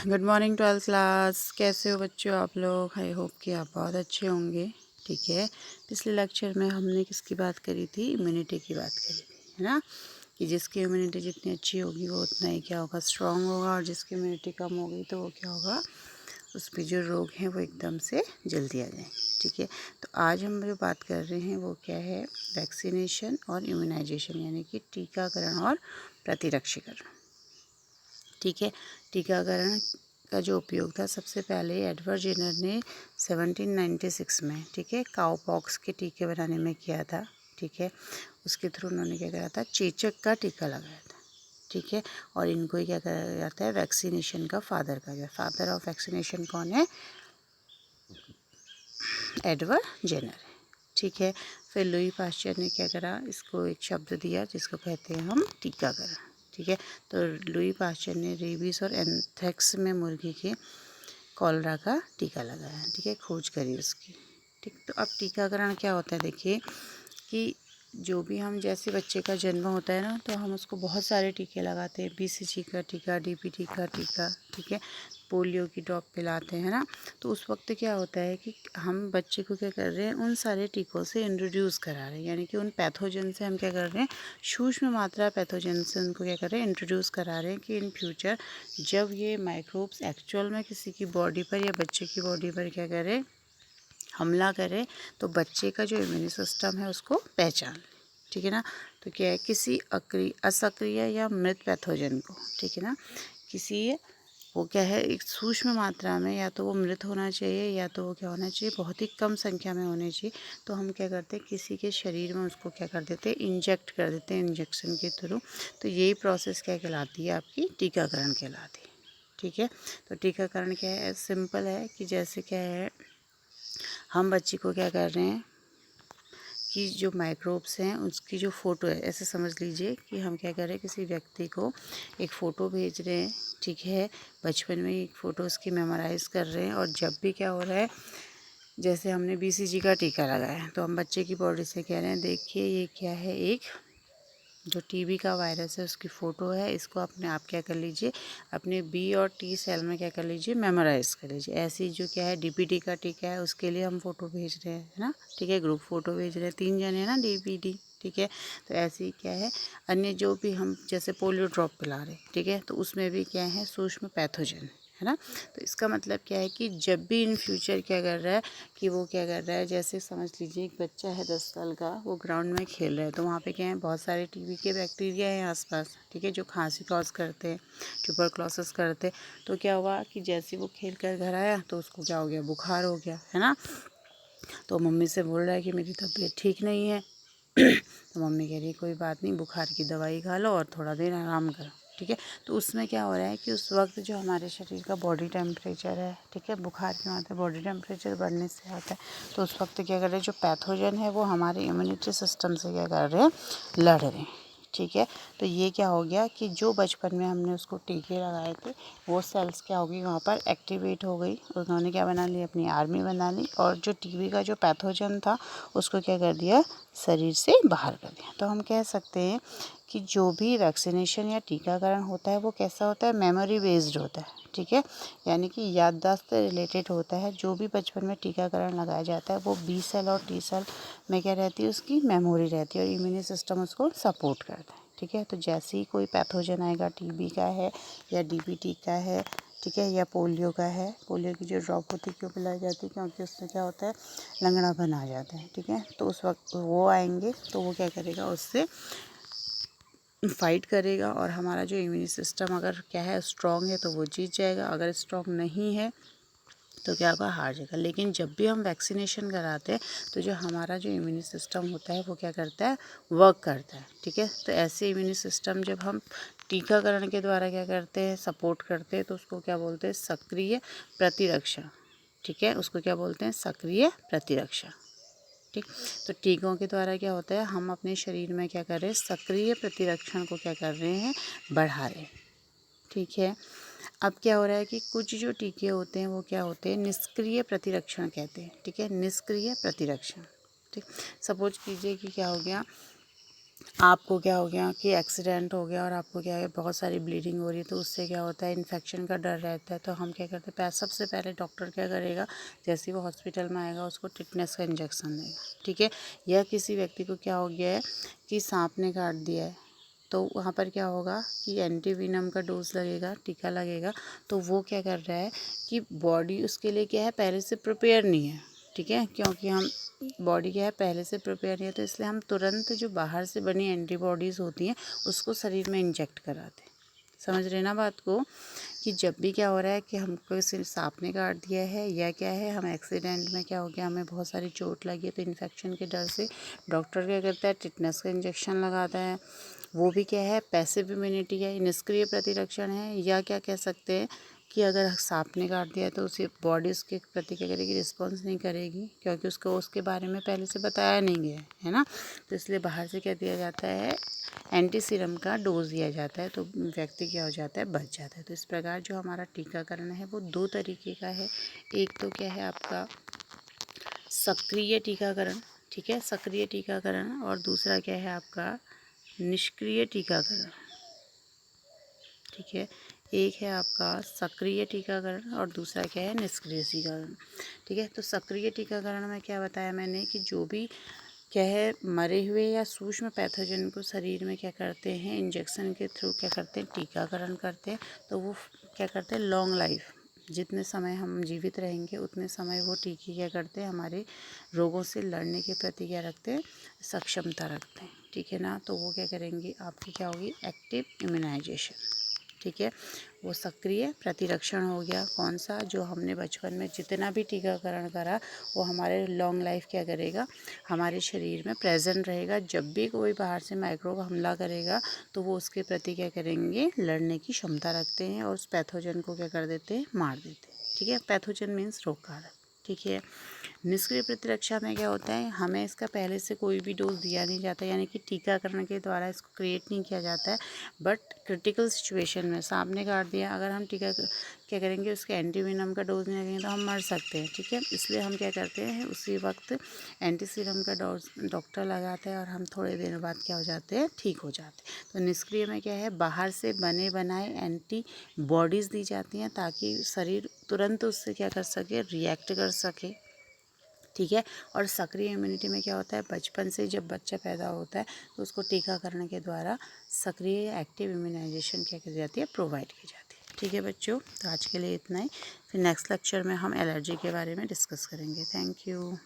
Good morning 12th class. कैसे हो बच्चों आप लोग? आई होप कि आप बहुत अच्छे होंगे। ठीक है, पिछले लेक्चर में हमने किसकी बात करी थी? इम्यूनिटी की बात करी थी, है ना। कि जिसकी इम्यूनिटी जितनी अच्छी होगी वो उतना ही क्या होगा, स्ट्रांग होगा, और जिसकी इम्यूनिटी कम होगी तो वो क्या होगा, उस पर जो रोग हैं वो एकदम से जल्दी आ जाएंगे। ठीक है, तो आज हम जो बात कर रहे हैं वो क्या है? वैक्सीनेशन और इम्यूनाइजेशन, यानी कि टीकाकरण और प्रतिरक्षीकरण। ठीक है, टीकाकरण का जो उपयोग था सबसे पहले एडवर्ड जेनर ने 1796 में, ठीक है, काउपॉक्स के टीके बनाने में किया था। ठीक है, उसके थ्रू उन्होंने क्या करा था? चेचक का टीका लगाया था। ठीक है, और इनको ही क्या करा जाता है? वैक्सीनेशन का फादर कहा जाता है। फादर ऑफ वैक्सीनेशन कौन है? एडवर्ड जेनर है। ठीक है, फिर लुई पाश्चर ने क्या करा? इसको एक शब्द दिया जिसको कहते हैं हम टीकाकरण। ठीक है, तो लुई पाश्चर ने रेबीज और एंथ्रेक्स में मुर्गी के कॉलरा का टीका लगाया। ठीक है, खोज करी उसकी। ठीक, तो अब टीकाकरण क्या होता है? देखिए कि जो भी हम, जैसे बच्चे का जन्म होता है ना, तो हम उसको बहुत सारे टीके लगाते हैं। BCG का टीका, DPT का टीका, ठीक है, पोलियो की ड्रॉप पिलाते हैं ना। तो उस वक्त क्या होता है कि हम बच्चे को क्या कर रहे हैं? उन सारे टीकों से इंट्रोड्यूस करा रहे हैं, यानी कि उन पैथोजन से हम क्या कर रहे हैं? सूक्ष्म मात्रा पैथोजन से उनको क्या कर रहे हैं? इंट्रोड्यूस करा रहे हैं कि इन फ्यूचर जब ये माइक्रोब्स एक्चुअल में किसी की बॉडी पर या बच्चे की बॉडी पर क्या करें, हमला करे, तो बच्चे का जो इम्यून सिस्टम है उसको पहचान ले। ठीक है ना। तो क्या है? किसी असक्रिय या मृत पैथोजन को, ठीक है ना, किसी वो क्या है, एक सूक्ष्म मात्रा में, या तो वो मृत होना चाहिए या तो वो क्या होना चाहिए, बहुत ही कम संख्या में होने चाहिए। तो हम क्या करते हैं? किसी के शरीर में उसको क्या कर देते हैं? इंजेक्ट कर देते हैं इंजेक्शन के थ्रू। तो यही प्रोसेस क्या कहलाती है? आपकी टीकाकरण कहलाती है। ठीक है, तो टीकाकरण क्या है? सिंपल है कि जैसे क्या है, हम बच्ची को क्या कर रहे हैं कि जो माइक्रोब्स हैं उसकी जो फ़ोटो है, ऐसे समझ लीजिए कि हम क्या कर रहे हैं, किसी व्यक्ति को एक फ़ोटो भेज रहे हैं। ठीक है, बचपन में एक फ़ोटो उसकी मेमोराइज़ कर रहे हैं, और जब भी क्या हो रहा है, जैसे हमने BCG का टीका लगाया तो हम बच्चे की बॉडी से कह रहे हैं, देखिए ये क्या है, एक जो TB का वायरस है उसकी फ़ोटो है, इसको अपने आप क्या कर लीजिए, अपने B और T सेल में क्या कर लीजिए, मेमोराइज़ कर लीजिए। ऐसी जो क्या है DPT का टीका है उसके लिए हम फ़ोटो भेज रहे हैं, है ना। ठीक है, ग्रुप फ़ोटो भेज रहे हैं, 3 जने हैं ना DPT। ठीक है, तो ऐसे ही क्या है, अन्य जो भी हम जैसे पोलियो ड्रॉप पिला रहे हैं, ठीक है, तो उसमें भी क्या है, सूक्ष्म पैथोजन है ना। तो इसका मतलब क्या है कि जब भी इन फ्यूचर क्या कर रहा है कि वो क्या कर रहा है, जैसे समझ लीजिए एक बच्चा है 10 साल का, वो ग्राउंड में खेल रहा है, तो वहाँ पे क्या है, बहुत सारे TB के बैक्टीरिया हैं आसपास। ठीक है, जो खांसी कॉज करते हैं, ट्यूबरक्लोसिस करते हैं। तो क्या हुआ कि जैसे वो खेल कर घर आया तो उसको क्या हो गया, बुखार हो गया, है ना। तो मम्मी से बोल रहा है कि मेरी तबीयत ठीक नहीं है। तो मम्मी कह रही है कोई बात नहीं, बुखार की दवाई खा लो और थोड़ा देर आराम करो। ठीक है, तो उसमें क्या हो रहा है कि उस वक्त जो हमारे शरीर का बॉडी टेम्परेचर है, ठीक है, बुखार क्यों आता है? बॉडी टेम्परेचर बढ़ने से आता है। तो उस वक्त क्या कर रहे हैं, जो पैथोजन है वो हमारे इम्यूनिटी सिस्टम से क्या कर रहे हैं, लड़ रहे हैं। ठीक है, तो ये क्या हो गया कि जो बचपन में हमने उसको टीके लगाए थे, वो सेल्स क्या हो गई, वहाँ पर एक्टिवेट हो गई। उन्होंने क्या बना ली, अपनी आर्मी बना ली, और जो TB का जो पैथोजन था उसको क्या कर दिया, शरीर से बाहर कर दिया। तो हम कह सकते हैं कि जो भी वैक्सीनेशन या टीकाकरण होता है वो कैसा होता है, मेमोरी बेस्ड होता है। ठीक है, यानी कि याददाश्त से रिलेटेड होता है। जो भी बचपन में टीकाकरण लगाया जाता है वो B सेल और T सेल में क्या रहती है, उसकी मेमोरी रहती है, और इम्यून सिस्टम उसको सपोर्ट करता है। ठीक है, तो जैसे ही कोई पैथोजन आएगा, TB का है या DPT का है, ठीक है, या पोलियो का है, पोलियो की जो ड्रॉप होती है क्यों पिलाई जाती है, क्योंकि उसमें क्या होता है, लंगड़ापन आ जाता है। ठीक है, तो उस वक्त वो आएंगे तो वो क्या करेगा, उससे फाइट करेगा, और हमारा जो इम्यून सिस्टम अगर क्या है, स्ट्रॉन्ग है तो वो जीत जाएगा, अगर स्ट्रॉन्ग नहीं है तो क्या होगा, हार जाएगा। लेकिन जब भी हम वैक्सीनेशन कराते हैं तो जो हमारा जो इम्यून सिस्टम होता है वो क्या करता है, वर्क करता है। ठीक है, तो ऐसे इम्यून सिस्टम जब हम टीकाकरण के द्वारा क्या करते हैं, सपोर्ट करते हैं, तो उसको क्या बोलते हैं, सक्रिय प्रतिरक्षा। ठीक है, उसको क्या बोलते हैं, सक्रिय प्रतिरक्षा। ठीक, तो टीकों के द्वारा क्या होता है, हम अपने शरीर में क्या कर रहे हैं, सक्रिय प्रतिरक्षण को क्या कर रहे हैं, बढ़ा रहे हैं। ठीक है, अब क्या हो रहा है कि कुछ जो टीके होते हैं वो क्या होते हैं, निष्क्रिय प्रतिरक्षण कहते हैं। ठीक है, निष्क्रिय प्रतिरक्षण। ठीक, सपोज कीजिए कि क्या हो गया आपको क्या हो गया कि एक्सीडेंट हो गया और आपको क्या है बहुत सारी ब्लीडिंग हो रही है, तो उससे क्या होता है इन्फेक्शन का डर रहता है। तो हम क्या करते हैं, सबसे पहले डॉक्टर क्या करेगा, जैसे ही वो हॉस्पिटल में आएगा उसको टिटनेस का इंजेक्शन देगा, ठीक है। या किसी व्यक्ति को क्या हो गया है कि सांप ने काट दिया है, तो वहाँ पर क्या होगा कि एंटीवीनम का डोज लगेगा, टीका लगेगा। तो वो क्या कर रहा है कि बॉडी उसके लिए क्या है, पहले से प्रिपेयर नहीं है, ठीक है। क्योंकि हम बॉडी क्या है पहले से प्रिपेयर नहीं है, तो इसलिए हम तुरंत जो बाहर से बनी एंटीबॉडीज़ होती हैं उसको शरीर में इंजेक्ट कराते हैं। समझ रहे ना बात को, कि जब भी क्या हो रहा है कि हमको सिर्फ सांप ने काट दिया है या क्या है, हम एक्सीडेंट में क्या हो गया, हमें बहुत सारी चोट लगी है, तो इन्फेक्शन के डर से डॉक्टर क्या करता है, टिटनेस का इंजेक्शन लगाता है। वो भी क्या है, पैसिव इम्यूनिटी है, निष्क्रिय प्रतिरक्षण है। या क्या कह सकते हैं कि अगर सांप ने काट दिया है तो उसे बॉडी उसके प्रति क्या करेगी, रिस्पॉन्स नहीं करेगी, क्योंकि उसको उसके बारे में पहले से बताया नहीं गया है ना। तो इसलिए बाहर से क्या दिया जाता है, एंटी सीरम का डोज दिया जाता है, तो व्यक्ति क्या हो जाता है, बच जाता है। तो इस प्रकार जो हमारा टीकाकरण है वो 2 तरीके का है। एक तो क्या है आपका सक्रिय टीकाकरण, ठीक है, सक्रिय टीकाकरण, और दूसरा क्या है आपका निष्क्रिय टीकाकरण, ठीक है। एक है आपका सक्रिय टीकाकरण और दूसरा क्या है, निष्क्रिय टीकाकरण, ठीक है। तो सक्रिय टीकाकरण में क्या बताया मैंने कि जो भी क्या है मरे हुए या सूक्ष्म पैथोजन को शरीर में क्या करते हैं, इंजेक्शन के थ्रू क्या करते हैं, टीकाकरण करते हैं। तो वो क्या करते हैं, लॉन्ग लाइफ, जितने समय हम जीवित रहेंगे उतने समय वो टीके क्या करते हैं, हमारे रोगों से लड़ने के प्रति क्या रखते हैं, सक्षमता रखते हैं, ठीक है ना। तो वो क्या करेंगे, आपकी क्या होगी, एक्टिव इम्यूनाइजेशन, ठीक है। वो सक्रिय प्रतिरक्षण हो गया, कौन सा, जो हमने बचपन में जितना भी टीकाकरण करा वो हमारे लॉन्ग लाइफ क्या करेगा, हमारे शरीर में प्रेजेंट रहेगा। जब भी कोई बाहर से माइक्रोब हमला करेगा तो वो उसके प्रति क्या करेंगे, लड़ने की क्षमता रखते हैं और उस पैथोजन को क्या कर देते हैं, मार देते हैं, ठीक है। पैथोजन मीन्स रोग कारक, ठीक है। निष्क्रिय प्रतिरक्षा में क्या होता है, हमें इसका पहले से कोई भी डोज दिया नहीं जाता, यानी कि टीकाकरण के द्वारा इसको क्रिएट नहीं किया जाता है। बट क्रिटिकल सिचुएशन में सांप ने काट दिया, अगर हम टीका क्या करेंगे, उसके एंटीवेनम का डोज नहीं लगेंगे तो हम मर सकते हैं, ठीक है। इसलिए हम क्या करते हैं, उसी वक्त एंटी सीरम का डोज डॉक्टर लगाते हैं और हम थोड़े दिन बाद क्या हो जाते हैं, ठीक हो जाते हैं। तो निष्क्रिय में क्या है, बाहर से बने बनाए एंटी बॉडीज़ दी जाती हैं ताकि शरीर तुरंत उससे क्या कर सके, रिएक्ट कर सके, ठीक है। और सक्रिय इम्यूनिटी में क्या होता है, बचपन से जब बच्चा पैदा होता है तो उसको टीकाकरण के द्वारा सक्रिय या एक्टिव इम्यूनाइजेशन क्या की जाती है, प्रोवाइड की जाती है, ठीक है बच्चों। तो आज के लिए इतना ही, फिर नेक्स्ट लेक्चर में हम एलर्जी के बारे में डिस्कस करेंगे। Thank you.